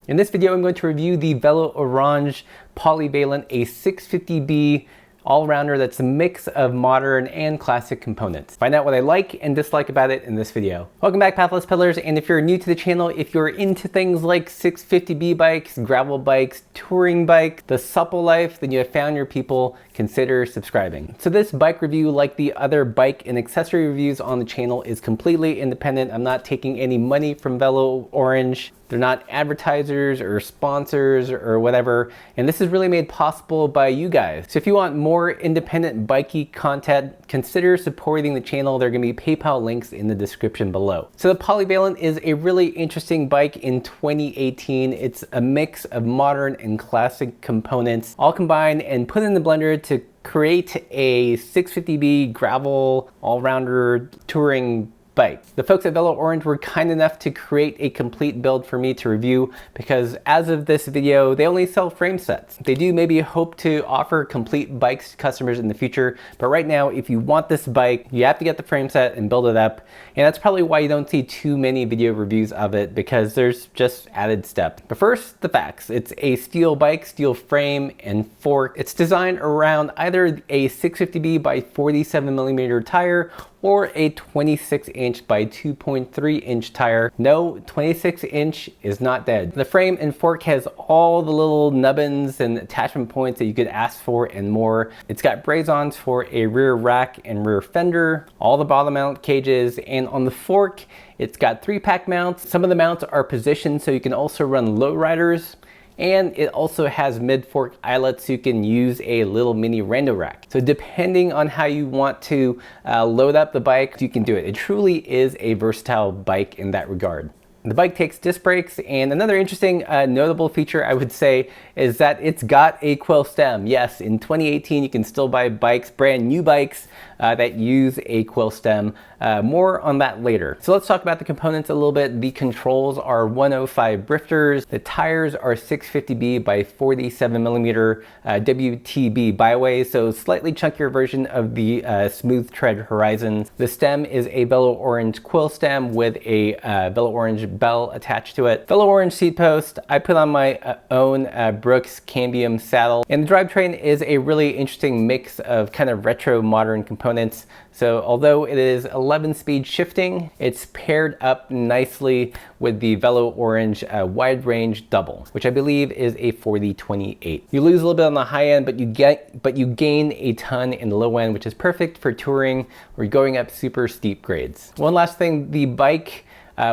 In this video, I'm going to review the Velo-Orange Polyvalent, a 650B all-rounder that's a mix of modern and classic components. Find out what I like and dislike about it in this video. Welcome back, Pathless Peddlers, and if you're new to the channel, if you're into things like 650B bikes, gravel bikes, touring bikes, the supple life, then you have found your people. Consider subscribing. So this bike review, like the other bike and accessory reviews on the channel, is completely independent. I'm not taking any money from Velo-Orange. They're not advertisers or sponsors or whatever. And this is really made possible by you guys. So if you want more independent bikey content, consider supporting the channel. There are gonna be PayPal links in the description below. So the Polyvalent is a really interesting bike in 2018. It's a mix of modern and classic components, all combined and put in the blender to create a 650B gravel all-rounder touring bike. The folks at Velo-Orange were kind enough to create a complete build for me to review because as of this video, they only sell frame sets. They do maybe hope to offer complete bikes to customers in the future, but right now, if you want this bike, you have to get the frame set and build it up. And that's probably why you don't see too many video reviews of it, because there's just added steps. But first, the facts. It's a steel bike, steel frame and fork. It's designed around either a 650B by 47mm tire or a 26-inch by 2.3-inch tire. No, 26-inch is not dead. The frame and fork has all the little nubbins and attachment points that you could ask for and more. It's got braze-ons for a rear rack and rear fender, all the bottom mount cages, and on the fork, it's got 3-pack mounts. Some of the mounts are positioned so you can also run lowriders. And it also has mid-fork eyelets so you can use a little mini rando rack. So depending on how you want to load up the bike, you can do it. It truly is a versatile bike in that regard. The bike takes disc brakes, and another interesting notable feature I would say is that it's got a quill stem. Yes, in 2018 you can still buy bikes, brand new bikes that use a quill stem. More on that later. So let's talk about the components a little bit. The controls are 105 drifters. The tires are 650B by 47mm WTB byways, so slightly chunkier version of the smooth tread Horizons. The stem is a Velo-Orange quill stem with a Velo-Orange bell attached to it. Velo-Orange seat post. I put on my own Brooks Cambium saddle. And the drivetrain is a really interesting mix of kind of retro modern components. So although it is 11-speed shifting, it's paired up nicely with the Velo-Orange wide range double, which I believe is a 40/28. You lose a little bit on the high end, but you gain a ton in the low end, which is perfect for touring or going up super steep grades. One last thing, the bike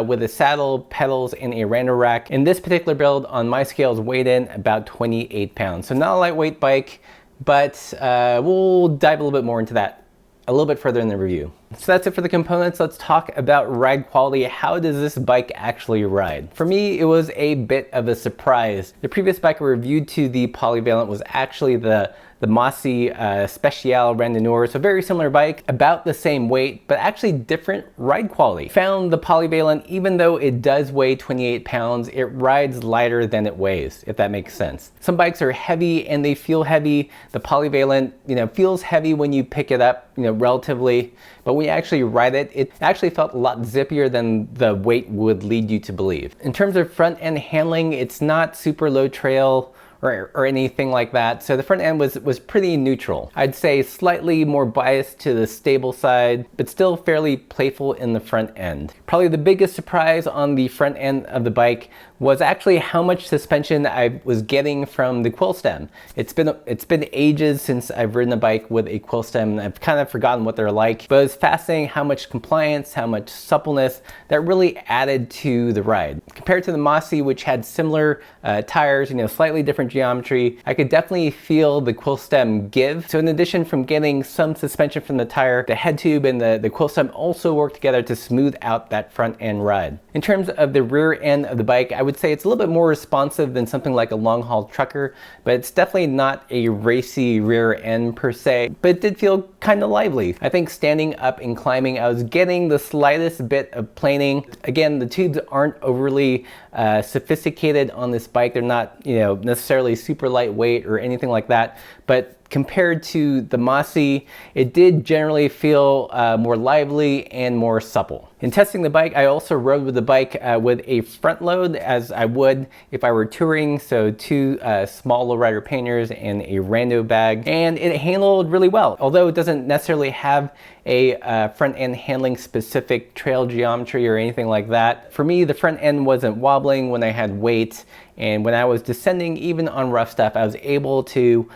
with a saddle, pedals, and a rando rack. In this particular build, on my scales, weighed in about 28 pounds. So not a lightweight bike, but we'll dive a little bit more into that a little bit further in the review. So that's it for the components. Let's talk about ride quality. How does this bike actually ride? For me, it was a bit of a surprise. The previous bike I reviewed to the Polyvalent was actually the Mossy Special Randonneur, so very similar bike, about the same weight, but actually different ride quality. Found the Polyvalent, even though it does weigh 28 pounds, it rides lighter than it weighs, if that makes sense. Some bikes are heavy and they feel heavy. The Polyvalent, feels heavy when you pick it up, relatively, but when you actually ride it, it actually felt a lot zippier than the weight would lead you to believe. In terms of front end handling, it's not super low trail or anything like that. So the front end was pretty neutral. I'd say slightly more biased to the stable side, but still fairly playful in the front end. Probably the biggest surprise on the front end of the bike was actually how much suspension I was getting from the quill stem. It's been ages since I've ridden a bike with a quill stem, and I've kind of forgotten what they're like, but it's fascinating how much compliance, how much suppleness that really added to the ride. Compared to the Mossy, which had similar tires, slightly different geometry, I could definitely feel the quill stem give. So in addition from getting some suspension from the tire, the head tube and the quill stem also work together to smooth out that front end ride. In terms of the rear end of the bike, I would say it's a little bit more responsive than something like a long haul trucker, but it's definitely not a racy rear end per se, but it did feel kind of lively. I think standing up and climbing, I was getting the slightest bit of planing. Again, the tubes aren't overly sophisticated on this bike. They're not, necessarily super lightweight or anything like that, but compared to the Mossy, it did generally feel more lively and more supple. In testing the bike, I also rode with the bike with a front load, as I would if I were touring, so 2 small lowrider panniers and a rando bag, and it handled really well. Although it doesn't necessarily have a front end handling specific trail geometry or anything like that, for me the front end wasn't wobbling when I had weight, and when I was descending, even on rough stuff, I was able to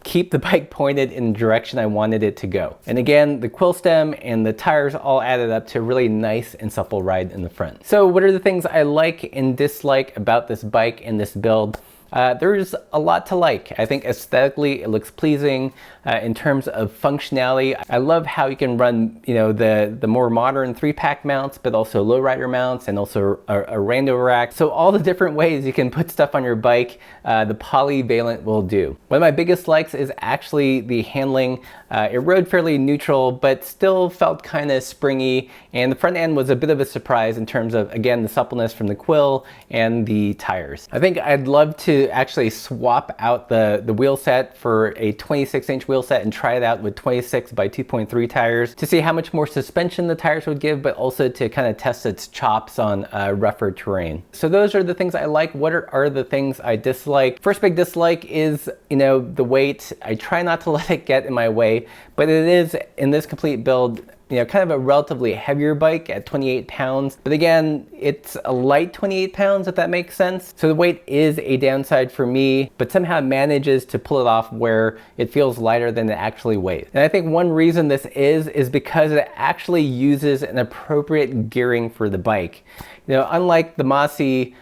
keep the bike pointed in the direction I wanted it to go. And again, the quill stem and the tires all added up to a really nice and supple ride in the front. So what are the things I like and dislike about this bike and this build? There's a lot to like. I think aesthetically it looks pleasing. In terms of functionality, I love how you can run, you know, the more modern 3-pack mounts, but also lowrider mounts and also a rando rack. So all the different ways you can put stuff on your bike, the Polyvalent will do. One of my biggest likes is actually the handling. It rode fairly neutral, but still felt kind of springy, and the front end was a bit of a surprise in terms of, again, the suppleness from the quill and the tires. I think I'd love to actually swap out the wheel set for a 26-inch wheel set and try it out with 26 by 2.3 tires to see how much more suspension the tires would give, but also to kind of test its chops on rougher terrain. So those are the things I like. What are the things I dislike? First big dislike is, you know, the weight. I try not to let it get in my way, but it is, in this complete build, you know, kind of a relatively heavier bike at 28 pounds. But again, it's a light 28 pounds, if that makes sense. So the weight is a downside for me, but somehow manages to pull it off where it feels lighter than it actually weighs. And I think one reason this is because it actually uses an appropriate gearing for the bike. You know, unlike the Mossy,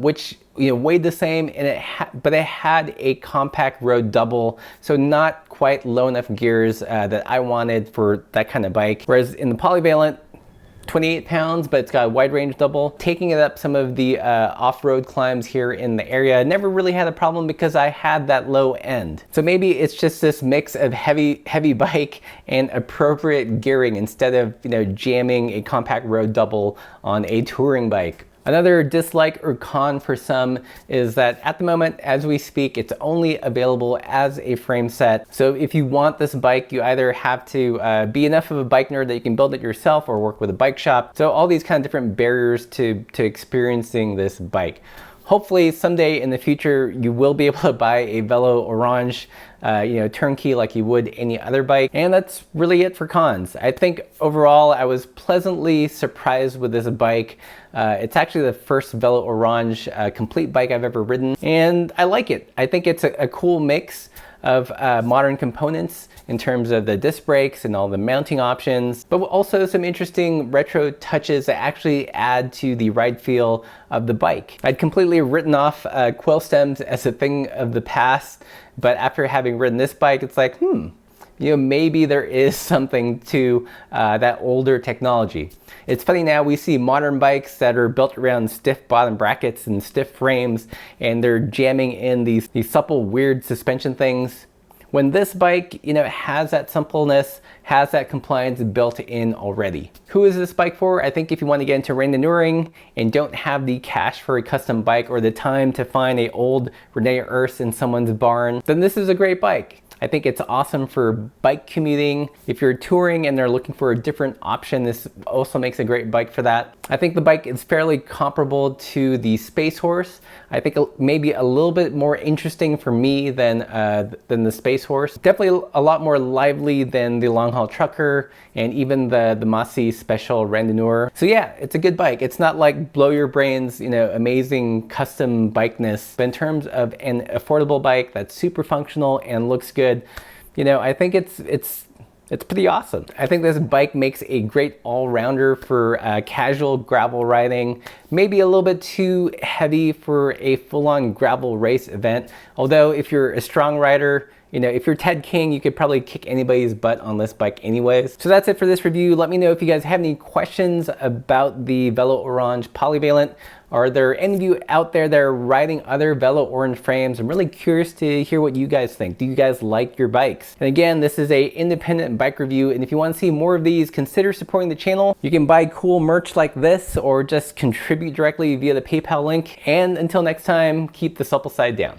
which, you know, weighed the same, and but it had a compact road double, so not quite low enough gears that I wanted for that kind of bike. Whereas in the Polyvalent, 28 pounds, but it's got a wide range double. Taking it up some of the off-road climbs here in the area, never really had a problem because I had that low end. So maybe it's just this mix of heavy bike and appropriate gearing instead of, you know, jamming a compact road double on a touring bike. Another dislike or con for some is that at the moment, as we speak, it's only available as a frame set. So if you want this bike, you either have to be enough of a bike nerd that you can build it yourself or work with a bike shop. So all these kind of different barriers to experiencing this bike. Hopefully someday in the future, you will be able to buy a Velo-Orange you know, turnkey like you would any other bike. And that's really it for cons. I think overall I was pleasantly surprised with this bike. It's actually the first Velo-Orange complete bike I've ever ridden, and I like it. I think it's a cool mix of modern components in terms of the disc brakes and all the mounting options, but also some interesting retro touches that actually add to the ride feel of the bike. I'd completely written off quill stems as a thing of the past, but after having ridden this bike, it's like, you know, maybe there is something to that older technology. It's funny now, we see modern bikes that are built around stiff bottom brackets and stiff frames, and they're jamming in these supple, weird suspension things. When this bike, you know, has that suppleness, has that compliance built in already. Who is this bike for? I think if you want to get into randonneuring and don't have the cash for a custom bike or the time to find a old Rene Urs in someone's barn, then this is a great bike. I think it's awesome for bike commuting. If you're touring and they're looking for a different option, this also makes a great bike for that. I think the bike is fairly comparable to the Space Horse. I think maybe a little bit more interesting for me than the Space Horse. Definitely a lot more lively than the Long Haul Trucker and even the Mossy Special Randonneur. So yeah, it's a good bike. It's not like blow your brains, you know, amazing custom bikeness, but in terms of an affordable bike that's super functional and looks good, you know, I think it's pretty awesome. I think this bike makes a great all-rounder for casual gravel riding. Maybe a little bit too heavy for a full-on gravel race event. Although if you're a strong rider, you know, if you're Ted King, you could probably kick anybody's butt on this bike anyways. So that's it for this review. Let me know if you guys have any questions about the Velo-Orange Polyvalent. Are there any of you out there that are riding other Velo-Orange frames? I'm really curious to hear what you guys think. Do you guys like your bikes? And again, this is a independent bike review, and if you want to see more of these, consider supporting the channel. You can buy cool merch like this or just contribute directly via the PayPal link. And until next time, keep the supple side down.